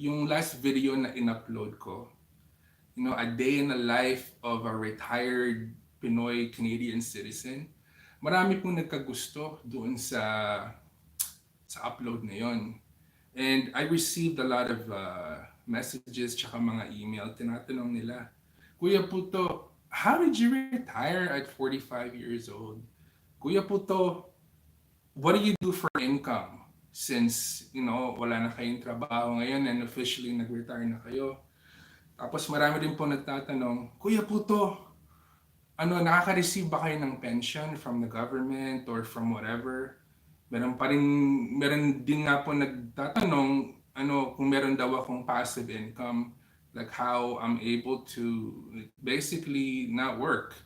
yung last video na in-upload ko, a day in the life of a retired Pinoy Canadian citizen, marami pong nagkagusto doon sa upload na yon. And I received a lot of messages tsaka mga email. Tinatanong nila, Kuya Puto, how did you retire at 45 years old? Kuya Puto, what do you do for income? Since, wala na kayong trabaho ngayon and officially nag-retire na kayo. Tapos marami rin po nagtatanong, Kuya Puto, nakaka-receive ba kayo ng pension from the government or from whatever? Meron din nga po nagtatanong, kung meron daw akong passive income, like how I'm able to basically not work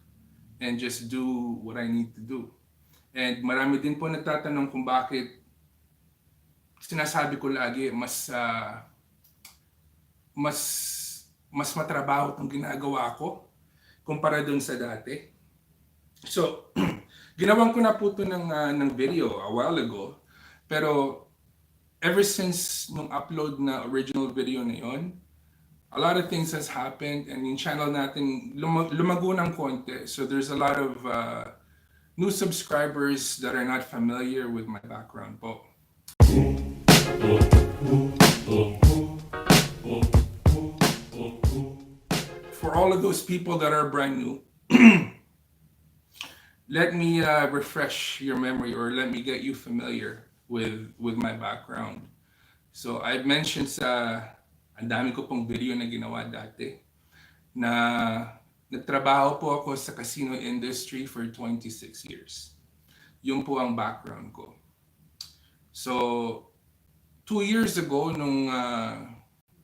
and just do what I need to do. And marami din po nagtatanong kung bakit sinasabi ko lagi mas matrabaho itong ginagawa ko kumpara dun sa dati. So, ginawan ko na po ito ng video a while ago. Pero, ever since nung upload na original video na yon, a lot of things has happened and yung channel natin lumago ng konti. So, there's a lot of new subscribers that are not familiar with my background po. For all of those people that are brand new, let me refresh your memory or let me get you familiar with my background. So I've mentioned ang dami ko pong video na ginawa dati na nagtrabaho po ako sa casino industry for 26 years. Yun po ang background ko. So 2 years ago nung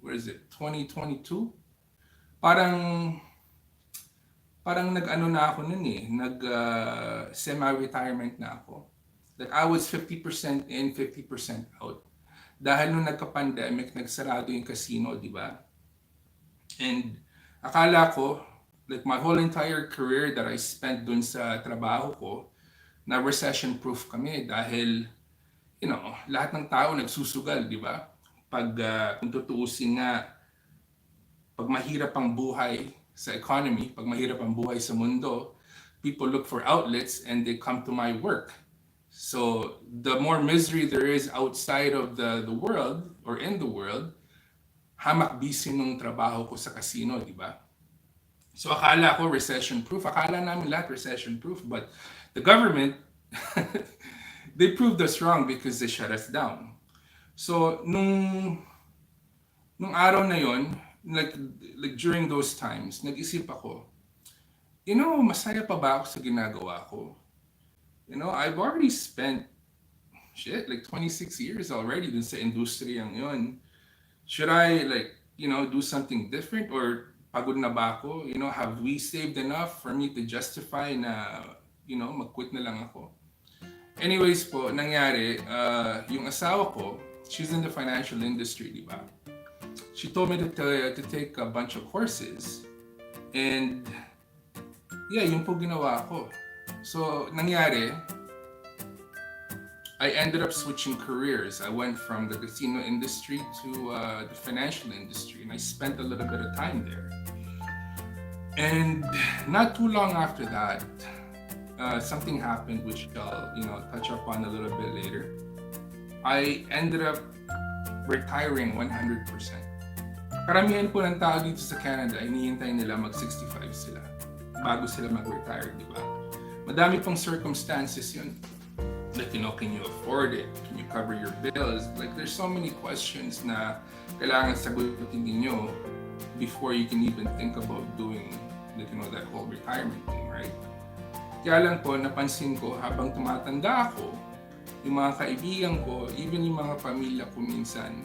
2022, parang nag-ano na ako nun semi-retirement na ako. Like I was 50% in, 50% out. Dahil nung nagka-pandemic, nagsarado yung casino, di ba? And akala ko, like my whole entire career that I spent dun sa trabaho ko, na recession-proof kami dahil, lahat ng tao nagsusugal, di ba? Kung tutuusin nga, pag mahirap ang buhay sa economy, pag mahirap ang buhay sa mundo, people look for outlets and they come to my work. So the more misery there is outside of the world or in the world, hamak busy nung trabaho ko sa casino, di ba? So akala ko recession-proof, akala namin lahat recession-proof, but the government, they proved us wrong because they shut us down. So nung araw na yon, like during those times, nag-isip ako, masaya pa ba ako sa ginagawa ko? I've already spent like 26 years already dun sa industriyang yon. Should I do something different or pagod na ba ako? Have we saved enough for me to justify na, mag-quit na lang ako? Anyways po, nangyari, yung asawa ko, she's in the financial industry, di ba? She told me to take a bunch of courses. And yeah, yun po ginawa ko. So, nangyari, I ended up switching careers. I went from the casino industry to the financial industry, and I spent a little bit of time there. And not too long after that, something happened which I'll touch upon a little bit later. I ended up retiring 100%. Karamihan po ng tao dito sa Canada, hinihintay nila mag-65 sila bago sila mag-retire, di ba? Madami pong circumstances yun. Like, can you afford it? Can you cover your bills? Like, there's so many questions na kailangan sagutin ninyo before you can even think about doing, that whole retirement thing, right? Kaya lang po, napansin ko habang tumatanda ako, yung mga kaibigan ko, even yung mga pamilya ko minsan,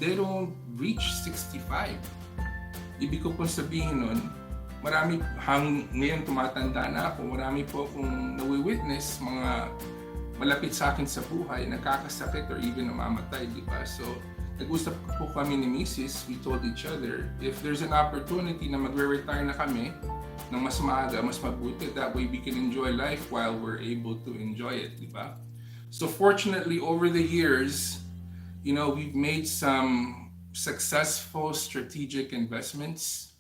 they don't reach 65. Ibig ko pong sabihin nun, ngayon tumatanda na ako, marami po akong nawi-witness, mga malapit sa akin sa buhay, nagkakasakit or even namamatay, di ba? So, nag-usap po kami ni Mrs. We told each other, if there's an opportunity na magre-retire na kami ng mas maaga, mas mabuti, that way we can enjoy life while we're able to enjoy it, di ba? So, fortunately, over the years, we've made some successful strategic investments,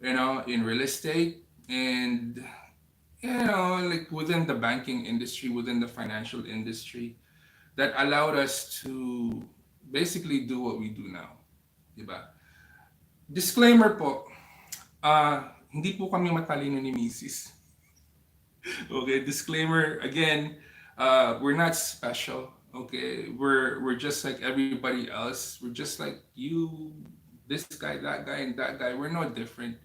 in real estate, and like within the banking industry, within the financial industry, that allowed us to basically do what we do now, diba? Disclaimer po, hindi po kami matalino ni Mrs. Okay, disclaimer again, we're not special. Okay, we're just like everybody else. We're just like you, this guy, that guy, and that guy. We're no different.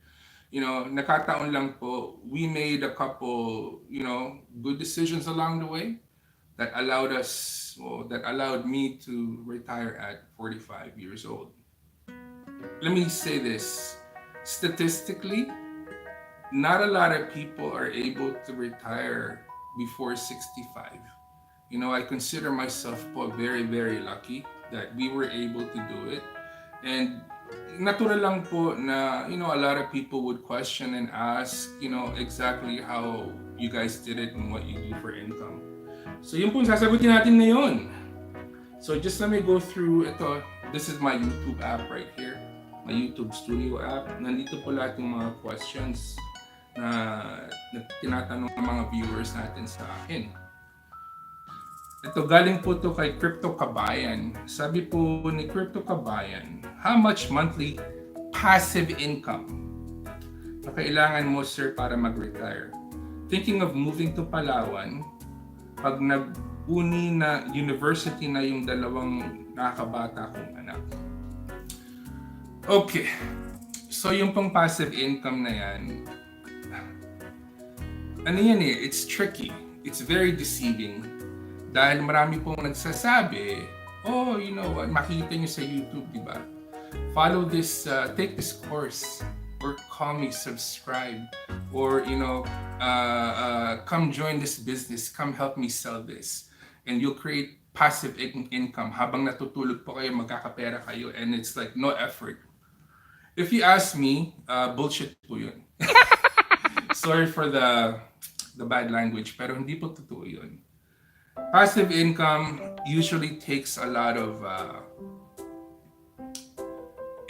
Nakataon lang po, we made a couple, good decisions along the way that allowed us, well, that allowed me to retire at 45 years old. Let me say this, statistically, not a lot of people are able to retire before 65. I consider myself po very, very lucky that we were able to do it. And natural lang po na, a lot of people would question and ask, exactly how you guys did it and what you do for income. So yun po yung sasagutin natin ngayon. So just let me go through ito. This is my YouTube app right here. My YouTube Studio app. Nandito po lahat yung mga questions na tinatanong ng mga viewers natin sa akin. Ito, galing po to kay Crypto Kabayan. Sabi po ni Crypto Kabayan, how much monthly passive income na kailangan mo, sir, para mag-retire? Thinking of moving to Palawan, pag nag-uni na university na yung dalawang nakakabata kong anak. Okay. So yung pang passive income na yan, it's tricky. It's very deceiving. Dahil marami pong nagsasabi, oh, you know what, makikita nyo sa YouTube, di ba? Follow this, take this course, or call me, subscribe, or, come join this business, come help me sell this. And you'll create passive income. Habang natutulog po kayo, magkakapera kayo, and it's like no effort. If you ask me, bullshit po yun. Sorry for the bad language, pero hindi po totoo yun. Passive income usually takes a lot of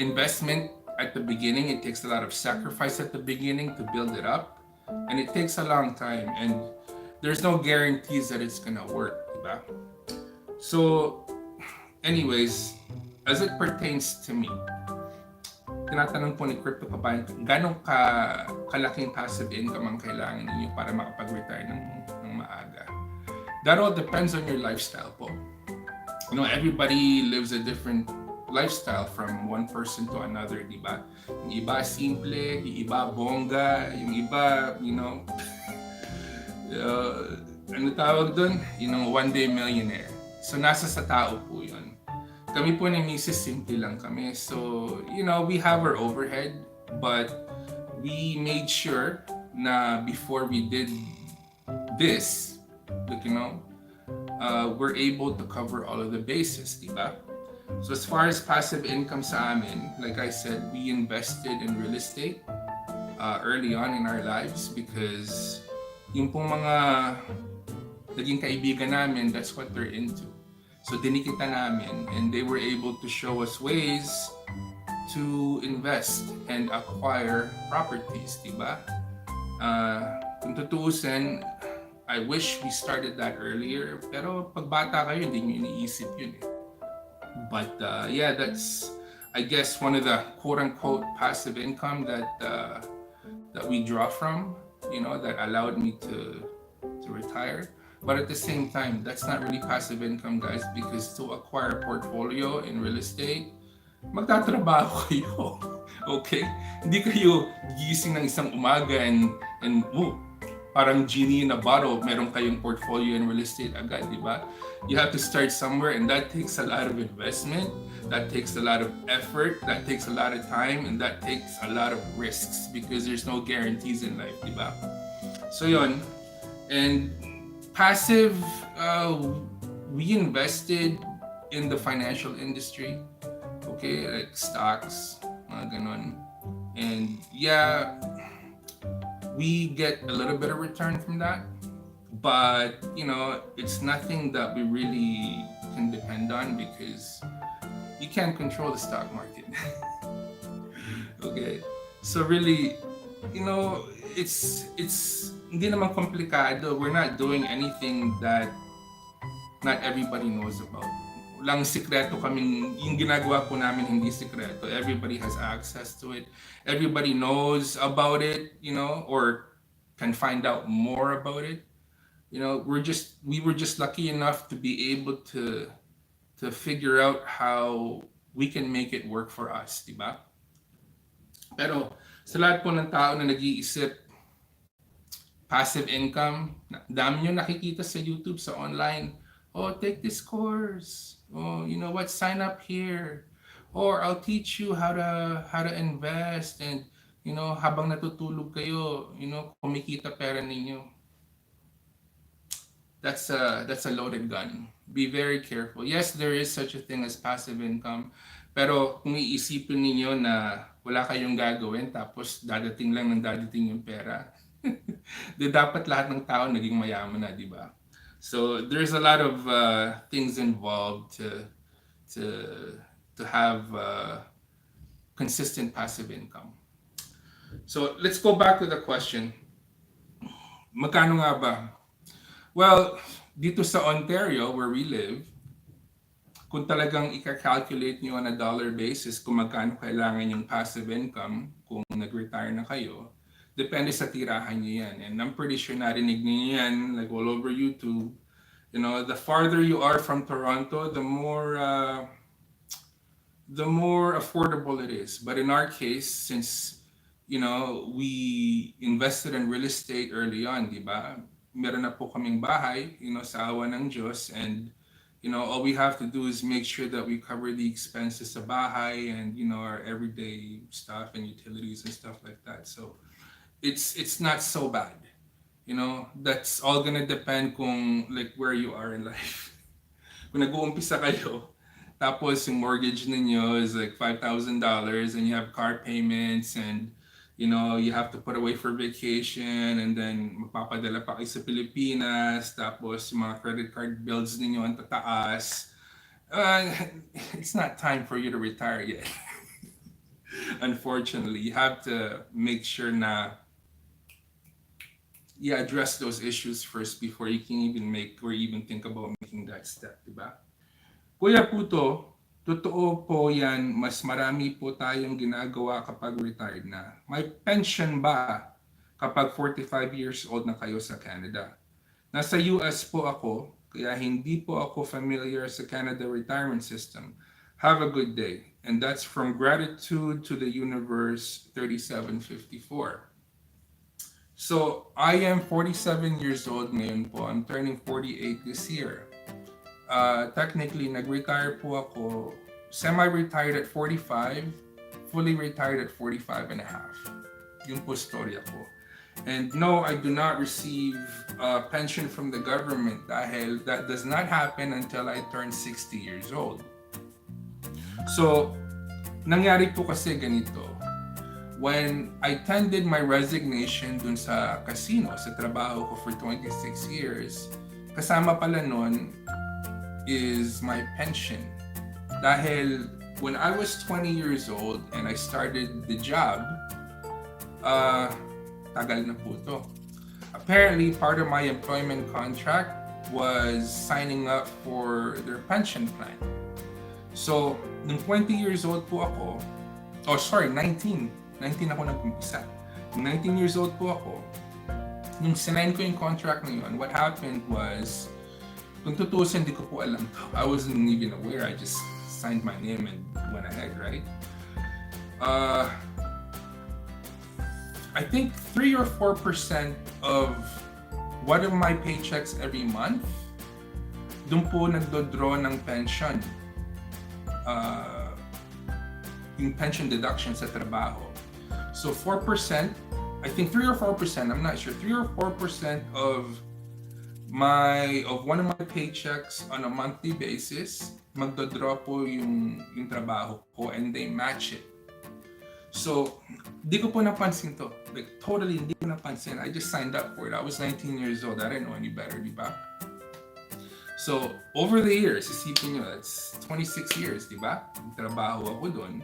investment at the beginning. It takes a lot of sacrifice at the beginning to build it up. And it takes a long time. And there's no guarantees that it's gonna work, diba? So, anyways, as it pertains to me, tinatanong po ni Crypto Kabayan, gano'ng kalaking passive income ang kailangan ninyo para makapag-retire ng maaga? That all depends on your lifestyle po. Everybody lives a different lifestyle from one person to another, di ba? Yung iba simple, yung iba bongga, yung iba, ano tawag doon? One-day millionaire. So, nasa sa tao po yun. Kami po ni Mrs. simple lang kami. So, we have our overhead, but we made sure na before we did this, we're able to cover all of the bases, diba? So as far as passive income sa amin, like I said, we invested in real estate early on in our lives because yung pong mga naging kaibigan namin, that's what they're into. So dinikita namin, and they were able to show us ways to invest and acquire properties, diba? Kung tutuusin, I wish we started that earlier, pero pag bata kayo, hindi nyo iniisip yun eh. But yeah, that's, I guess, one of the quote-unquote passive income that we draw from, that allowed me to retire. But at the same time, that's not really passive income, guys, because to acquire a portfolio in real estate, magtatrabaho kayo. Okay? Hindi kayo gising ng isang umaga and parang genie in a bottle, meron kayong portfolio in real estate agad, di ba? You have to start somewhere, and that takes a lot of investment, that takes a lot of effort, that takes a lot of time, and that takes a lot of risks because there's no guarantees in life, di ba? So yun, and passive, we invested in the financial industry, okay, like stocks, mga ganon. And yeah, we get a little bit of return from that, but it's nothing that we really can depend on because you can't control the stock market. Okay. So really, it's hindi naman komplikado. We're not doing anything that not everybody knows about. Walang sikreto kaming, yung ginagawa po namin hindi sikreto. Everybody has access to it. Everybody knows about it, or can find out more about it. We were just lucky enough to be able to figure out how we can make it work for us, di ba? Pero sa lahat po ng tao na nag-iisip, passive income, dami nyo nakikita sa YouTube, sa online, oh, take this course. Oh, you know what, sign up here. Or I'll teach you how to invest and, habang natutulog kayo, kumikita pera ninyo. That's a loaded gun. Be very careful. Yes, there is such a thing as passive income. Pero kung iisipin ninyo na wala kayong gagawin tapos dadating lang ng dadating yung pera, di dapat lahat ng tao naging mayaman na, di ba? So there's a lot of things involved to have consistent passive income. So let's go back to the question. Magkano nga ba? Well, dito sa Ontario where we live, kung talagang i-calculate nyo on a dollar basis kung magkano kailangan yung passive income kung nag-retire na kayo, depende sa tirahan nyo yan. And I'm pretty sure narinig nyo yan like all over YouTube. The farther you are from Toronto, the more affordable it is. But in our case, since we invested in real estate early on, di ba? Meron na po kaming bahay, sa awa ng Diyos, and all we have to do is make sure that we cover the expenses sa bahay and our everyday stuff and utilities and stuff like that. So it's not so bad. That's all gonna depend kung like where you are in life. Kung nag-uumpisa kayo, tapos yung mortgage ninyo is like $5,000 and you have car payments and you have to put away for vacation and then magpapadala pa kayo sa Pilipinas, tapos yung mga credit card bills ninyo ang tataas. It's not time for you to retire yet. Unfortunately, you have to make sure na you address those issues first before you can even make or even think about making that step, diba? Kuya Puto, totoo po yan, mas marami po tayong ginagawa kapag retired na. May pension ba kapag 45 years old na kayo sa Canada? Nasa US po ako, kaya hindi po ako familiar sa Canada retirement system. Have a good day. And that's from Gratitude to the Universe 3754. So, I am 47 years old ngayon po. I'm turning 48 this year. Technically, nag-retire po ako, semi-retired at 45, fully retired at 45 and a half. Yung po storya ko. And no, I do not receive pension from the government dahil that does not happen until I turn 60 years old. So, nangyari po kasi ganito. When I tendered my resignation dun sa casino, sa trabaho ko for 26 years, kasama pala nun is my pension. Dahil when I was 20 years old and I started the job, tagal na po to. Apparently, part of my employment contract was signing up for their pension plan. So, nung 20 years old po ako, 19 ako nag-umpisa. Nung 19 years old po ako, nung sinign ko yung contract na yun, what happened was, kung tutusin, hindi ko po alam to. I wasn't even aware. I just signed my name and went ahead, right? I think 3 or 4% of one of my paychecks every month, doon po nagdo-draw ng pension. Yung pension deduction sa trabaho. So 4%, I think 3 or 4%, I'm not sure, 3 or 4% of one of my paychecks on a monthly basis, magdodraw po yung trabaho ko and they match it. So, di ko po napansin to. Like, totally hindi ko napansin. I just signed up for it. I was 19 years old. I didn't know any better, di ba? So, over the years, isipin nyo, that's 26 years, di ba? Trabaho ako doon.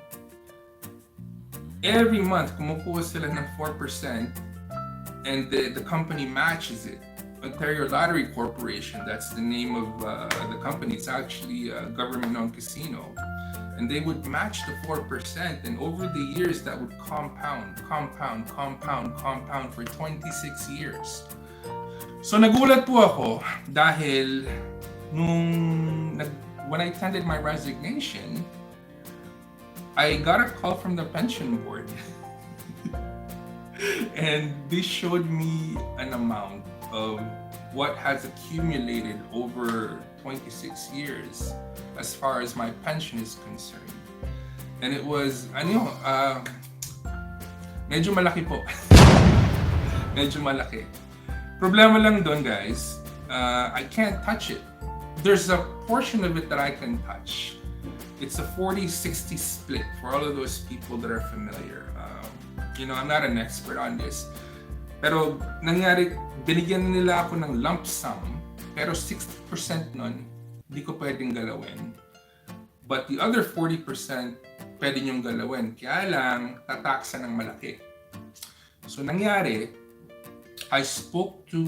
Every month, kumukuha sila ng 4% and the company matches it. Ontario Lottery Corporation, that's the name of the company. It's actually a government-owned casino. And they would match the 4%, and over the years, that would compound for 26 years. So nagulat po ako dahil when I tendered my resignation, I got a call from the pension board. And they showed me an amount of what has accumulated over 26 years as far as my pension is concerned. And it was, medyo malaki po. Medyo malaki. Problema lang doon, guys, I can't touch it. There's a portion of it that I can touch. It's a 40-60 split for all of those people that are familiar. I'm not an expert on this. Pero nangyari, binigyan nila ako ng lump sum, pero 60% nun, hindi ko pwedeng galawin. But the other 40%, pwede niyong galawin. Kaya lang, tataksa ng malaki. So nangyari, I spoke to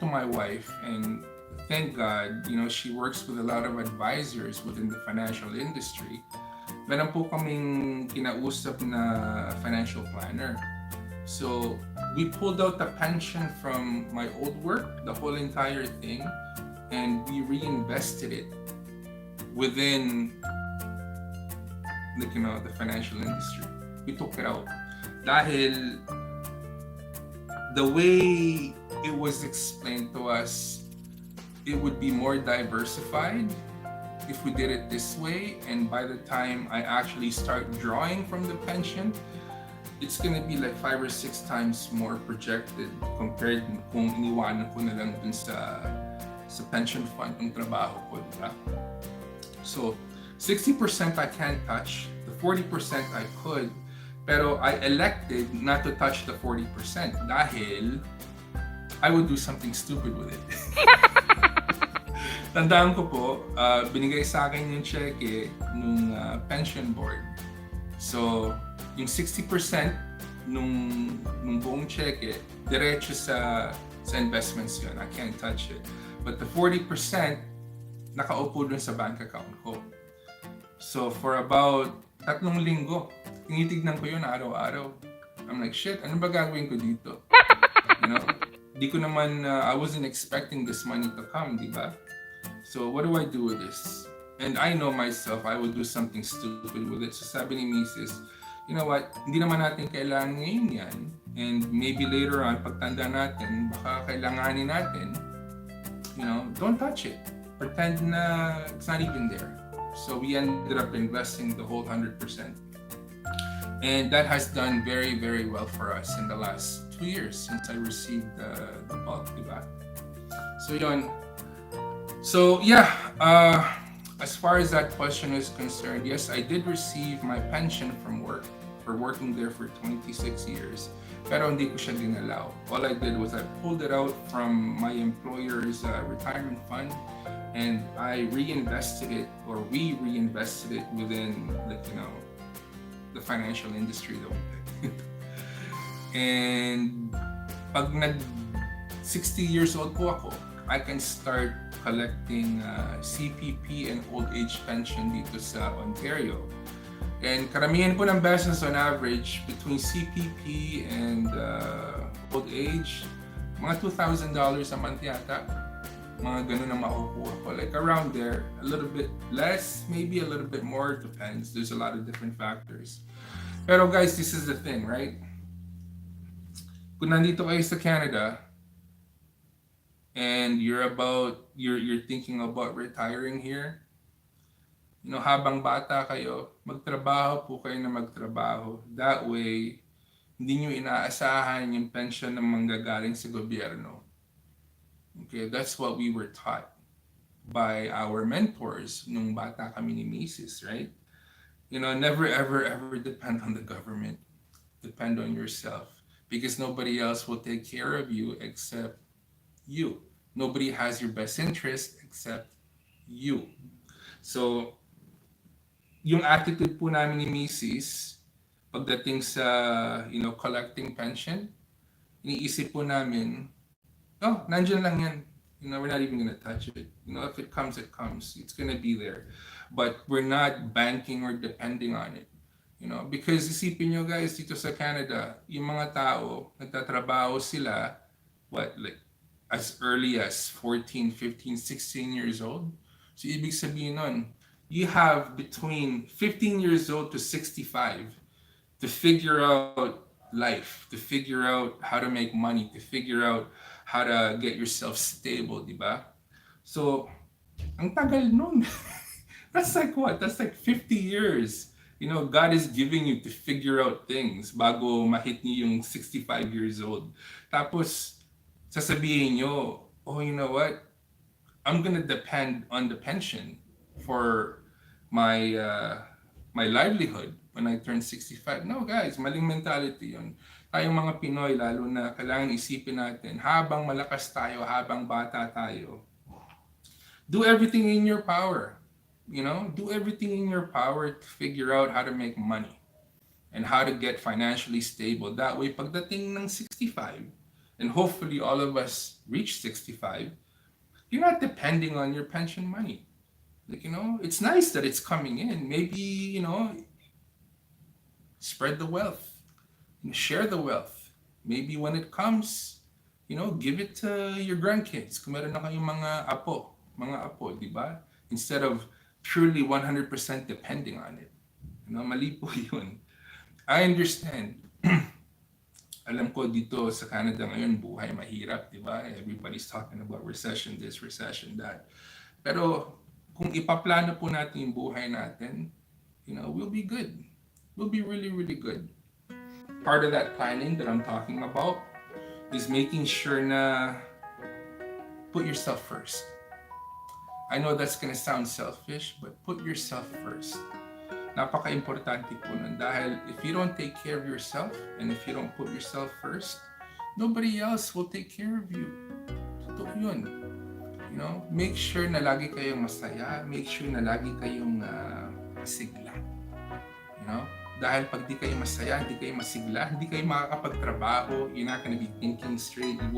my wife, and thank God, she works with a lot of advisors within the financial industry. Meron po kaming kinausap na financial planner. So, we pulled out the pension from my old work, the whole entire thing, and we reinvested it within the financial industry. We took it out. Dahil the way it was explained to us, it would be more diversified if we did it this way, and by the time I actually start drawing from the pension, it's gonna be like 5 or 6 times more projected compared kung iniwanan ko na lang dun sa pension fund ng trabaho ko, diba? So, 60% I can't touch, the 40% I could, pero I elected not to touch the 40% dahil I would do something stupid with it. Tandaan ko po, binigay sa akin yung cheque nung pension board. So, yung 60% nung buong cheque, diretso sa investments yun. I can't touch it. But the 40%, nakaupo dun sa bank account ko. So, for about 3 linggo, tinitignan ko yun araw-araw. I'm like, shit, ano ba gagawin ko dito? Di ko naman, I wasn't expecting this money to come, di ba? So, what do I do with this? And I know myself, I would do something stupid with it. So, sabi ni Mrs., you know what, hindi naman natin kailangan ngayon yan. And maybe later on, pagtanda natin, baka kailanganin natin, don't touch it. Pretend na it's not even there. So, we ended up investing the whole 100%. And that has done very, very well for us in the last 2 years since I received the bulk, diba? So, yun. So, yeah, as far as that question is concerned, yes, I did receive my pension from work for working there for 26 years. Pero hindi ko siya dinalaw. All I did was I pulled it out from my employer's retirement fund, and I reinvested it, or we reinvested it within the financial industry that we did. And pag 60 years old po ako, I can start collecting CPP and old age pension dito sa Ontario. And karamihan po ng beses on average between CPP and old age, mga $2,000 a month yata. Mga ganun ang makukuha ko. Like around there, a little bit less, maybe a little bit more, depends. There's a lot of different factors. Pero guys, this is the thing, right? Kung nandito kayo sa Canada, and you're thinking about retiring here, habang bata kayo, magtrabaho po kayo na magtrabaho. That way, hindi nyo inaasahan yung pension na manggagaling sa gobyerno. Okay, that's what we were taught by our mentors nung bata kami ni Mrs., right? Never ever depend on the government. Depend on yourself, because nobody else will take care of you except you. Nobody has your best interest except you. So, yung attitude po namin ni Mrs. pagdating sa, collecting pension, iniisip po namin, oh, nandyan lang yan. We're not even gonna touch it. If it comes, it comes. It's gonna be there. But we're not banking or depending on it. Because isipin nyo guys, dito sa Canada, yung mga tao, nagtatrabaho sila, like, as early as 14, 15, 16 years old. So, ibig sabihin nun, you have between 15 years old to 65 to figure out life, to figure out how to make money, to figure out how to get yourself stable, di ba? So, ang tagal nun. That's like what? That's like 50 years. God is giving you to figure out things bago mahit niyo yung 65 years old. Tapos, sasabihin nyo, oh, you know what? I'm gonna depend on the pension for my my livelihood when I turn 65. No, guys, maling mentality yun. Tayong mga Pinoy, lalo na kailangan isipin natin, habang malakas tayo, habang bata tayo, do everything in your power. Do everything in your power to figure out how to make money and how to get financially stable. That way, pagdating ng 65, and hopefully all of us reach 65, you're not depending on your pension money. Like, it's nice that it's coming in. Maybe, spread the wealth, share the wealth. Maybe when it comes, give it to your grandkids. Kung meron na kayong mga apo, di ba? Instead of purely 100% depending on it. Mali po yun. I understand. Alam ko dito sa Canada ngayon, buhay mahirap, di ba? Everybody's talking about recession this, recession that. Pero kung ipaplano po natin yung buhay natin, we'll be good. We'll be really, really good. Part of that planning that I'm talking about is making sure na put yourself first. I know that's gonna sound selfish, but put yourself first. Napaka-importante po nun dahil if you don't take care of yourself and if you don't put yourself first, nobody else will take care of you. Totoo yun. Make sure na lagi kayong masaya, make sure na lagi kayong masigla. Dahil pag di kayo masaya, di kayo masigla, hindi kayo makakapagtrabaho, you're not gonna be thinking straight, you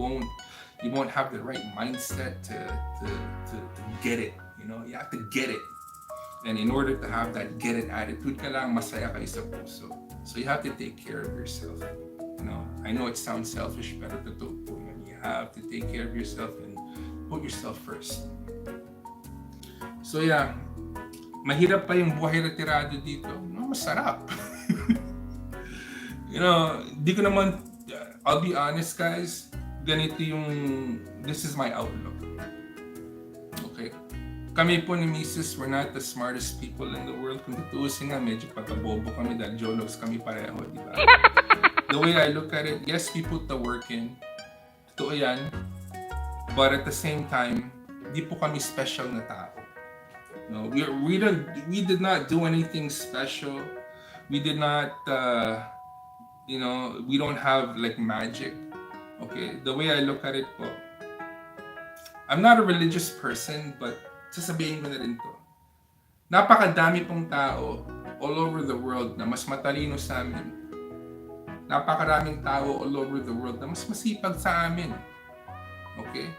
won't have the right mindset to get it. You have to get it. And in order to have that get it attitude, kailangan masaya kayo sa puso. So you have to take care of yourself. I know it sounds selfish, pero totoo po yun. You have to take care of yourself and put yourself first. So yeah, mahirap pa yung buhay retirado dito. Masarap. Di ko naman, I'll be honest guys, this is my outlook. Kami po ni Mrs. we're not the smartest people in the world. Kung tutuusin nga, medyo pagkabobo kami dahil jologs kami pareho, di ba? The way I look at it, yes, we put the work in. Totoo yan. But at the same time, di po kami special na tao. We did not do anything special. We did not, we don't have like magic. Okay, the way I look at it po, I'm not a religious person, but sasabihin ko na rin to. Napakadami pong tao all over the world na mas matalino sa amin. Napakaraming tao all over the world na mas masipag sa amin. Okay?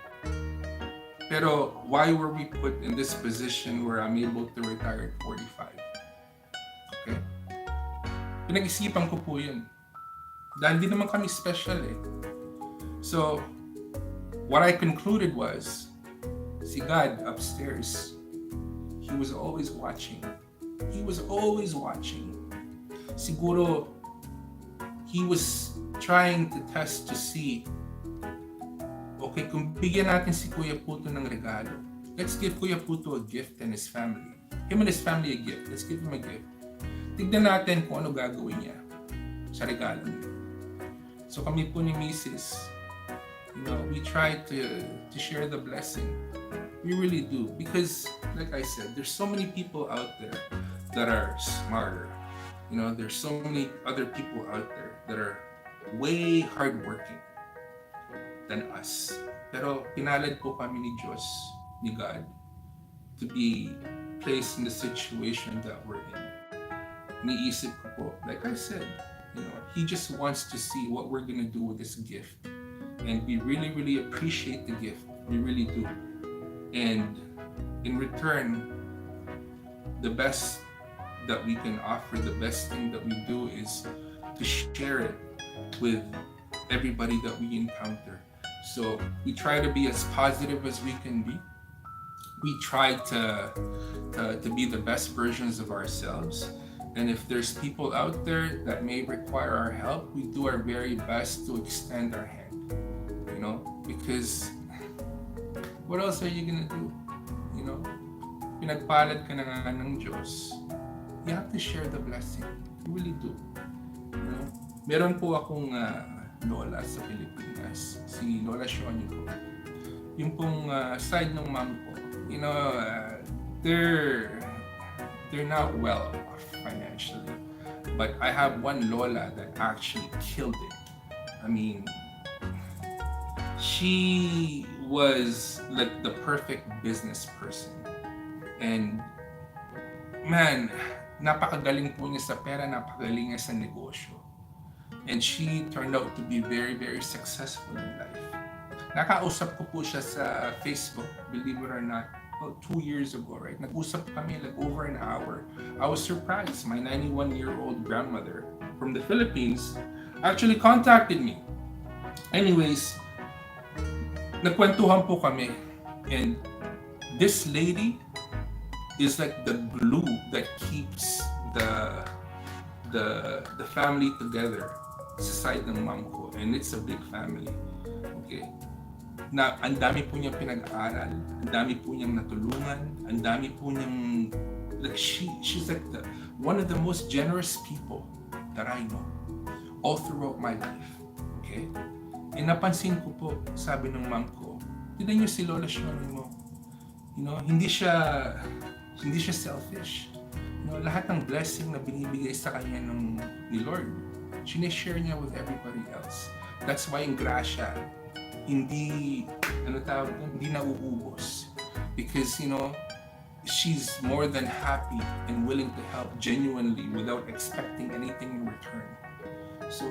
Pero why were we put in this position where I'm able to retire at 45? Okay? Pinag-isipan ko po yun. Dahil di naman kami special eh. So, what I concluded was, si God upstairs, He was always watching. He was always watching. Siguro, He was trying to test to see, okay, kung bigyan natin si Kuya Puto ng regalo, let's give Kuya Puto a gift and his family. Him and his family a gift. Let's give him a gift. Tignan natin kung ano gagawin niya sa regalo niya. So kami po ni Mrs., we try to share the blessing. We really do. Because, like I said, there's so many people out there that are smarter. There's so many other people out there that are way hardworking than us. Pero pinalad po kami ni Diyos, ni God, to be placed in the situation that we're in. Niisip ko po, like I said, He just wants to see what we're gonna do with this gift. And we really, really appreciate the gift. We really do. And in return, the best that we can offer, the best thing that we do is to share it with everybody that we encounter. So we try to be as positive as we can be. We try to be the best versions of ourselves. And if there's people out there that may require our help, we do our very best to extend our hand. Because what else are you gonna do? Pinagpalad ka na nga ng Diyos. You have to share the blessing. You really do. Meron po akong lola sa Pilipinas, si Lola Shonyo po. Yung pong side ng mom ko, they're not well off financially. But I have one lola that actually killed it. I mean, she was like the perfect business person. And man, napakagaling po niya sa pera, napakagaling niya sa negosyo. And she turned out to be very, very successful in life. Nakausap ko po siya sa Facebook, believe it or not, 2 years ago, right? Nag-usap kami like over an hour. I was surprised. My 91-year-old grandmother from the Philippines actually contacted me. Anyways, nagkwentuhan po kami. And this lady is like the glue that keeps the family together sa side ng mom ko, and it's a big family. Okay, na ang dami po niyang pinag-aaral, ang dami po niyang natulungan, ang dami po niyang like she's like one of the most generous people that I know all throughout my life. Okay, and napansin ko po, sabi ng mom ko, tignan niyo si Lola Shoni mo, hindi siya selfish. Lahat ng blessing na binibigay sa kanya ni Lord, sinishare niya with everybody else. That's why yung grasya, hindi nauubos. Because, she's more than happy and willing to help genuinely without expecting anything in return. So,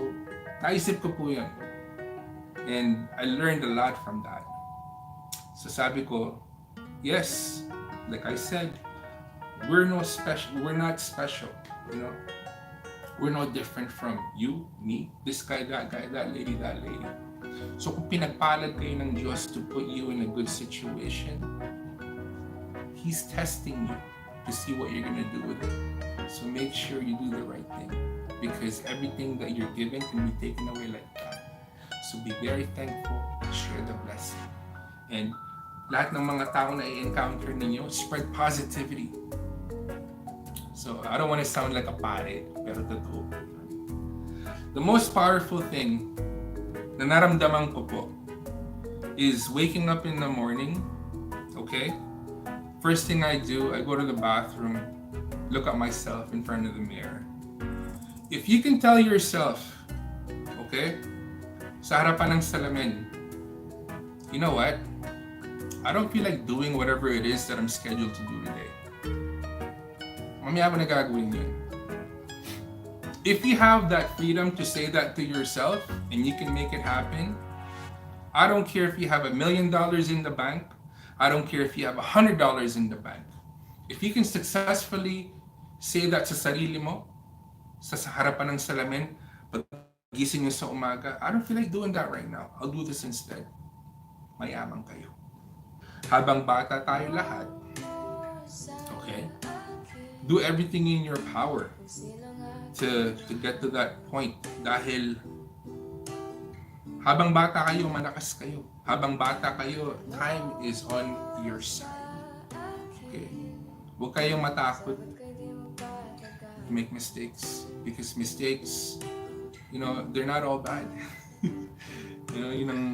naisip ko po yan. And I learned a lot from that. So sabi ko, yes, like I said, we're not special. We're no different from you, me, this guy, that lady, that lady. So kung pinagpalad kayo ng Diyos to put you in a good situation, He's testing you to see what you're gonna do with it. So make sure you do the right thing, because everything that you're given can be taken away like that. So be very thankful, share the blessing. And lahat ng mga tao na i-encounter ninyo, spread positivity. So, I don't want to sound like a pare, pero totoo. The most powerful thing na naramdaman ko po is waking up in the morning, okay? First thing I do, I go to the bathroom, look at myself in front of the mirror. If you can tell yourself, okay, sa harapan ng salamin, you know what? I don't feel like doing whatever it is that I'm scheduled to do today. Mamaya ko na gagawin yun. If you have that freedom to say that to yourself and you can make it happen, I don't care if you have $1 million in the bank. I don't care if you have $100 in the bank. If you can successfully say that sa sarili mo, sa harapan ng salamin, pag gising nyo sa umaga, I don't feel like doing that right now. I'll do this instead. Mayaman kayo. Habang bata tayo lahat, okay? Do everything in your power to get to that point. Dahil habang bata kayo, malakas kayo. Habang bata kayo, time is on your side. Okay? Huwag kayong matakot to make mistakes. Because mistakes, they're not all bad. Yun ang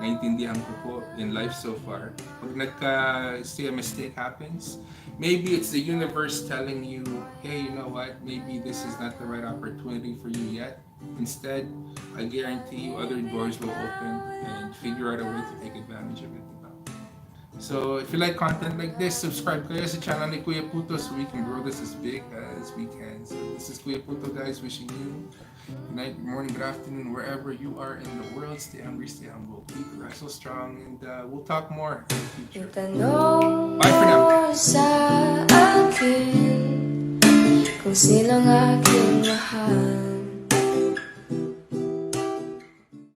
naintindihan ko po in life so far. Pag say a mistake happens, Maybe it's the universe telling you, hey, you know what? Maybe this is not the right opportunity for you yet. Instead, I guarantee you other doors will open and figure out a way to take advantage of it. So if you like content like this, subscribe kayo sa channel ni Kuya Puto so we can grow this as big as we can. So this is Kuya Puto, guys, wishing you good night, good morning, good afternoon, wherever you are in the world. Stay hungry, stay humble, keep wrestle strong, and we'll talk more in the future. Bye for now. Sa akin, kung sinong aking mahal.